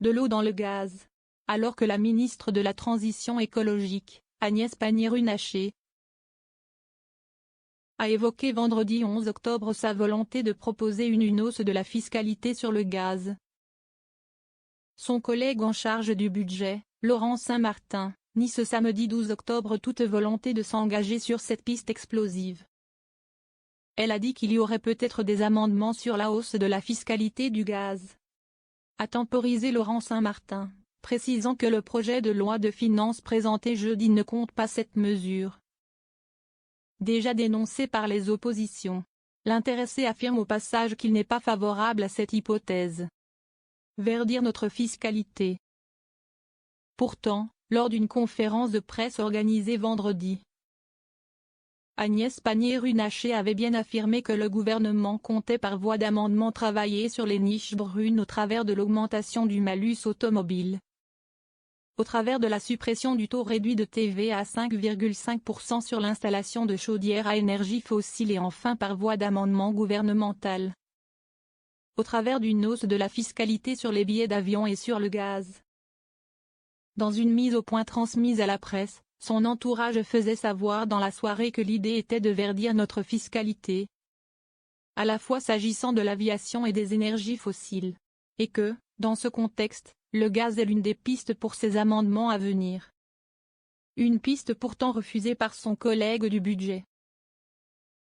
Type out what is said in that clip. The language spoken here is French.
de l'eau dans le gaz, alors que la ministre de la Transition écologique, Agnès Pannier-Runacher, a évoqué vendredi 11 octobre sa volonté de proposer une hausse de la fiscalité sur le gaz. Son collègue en charge du budget, Laurent Saint-Martin, nie ce samedi 12 octobre toute volonté de s'engager sur cette piste explosive. Elle a dit qu'il y aurait peut-être des amendements sur la hausse de la fiscalité du gaz. A temporisé Laurent Saint-Martin, précisant que le projet de loi de finances présenté jeudi ne compte pas cette mesure. Déjà dénoncé par les oppositions, l'intéressé affirme au passage qu'il n'est pas favorable à cette hypothèse. Verdir notre fiscalité. Pourtant, lors d'une conférence de presse organisée vendredi, Agnès Pannier-Runacher avait bien affirmé que le gouvernement comptait par voie d'amendement travailler sur les niches brunes au travers de l'augmentation du malus automobile, au travers de la suppression du taux réduit de TVA à 5,5% sur l'installation de chaudières à énergie fossile et enfin par voie d'amendement gouvernemental, au travers d'une hausse de la fiscalité sur les billets d'avion et sur le gaz. Dans une mise au point transmise à la presse, son entourage faisait savoir dans la soirée que l'idée était de verdir notre fiscalité, à la fois s'agissant de l'aviation et des énergies fossiles, et que, dans ce contexte, le gaz est l'une des pistes pour ces amendements à venir. Une piste pourtant refusée par son collègue du budget.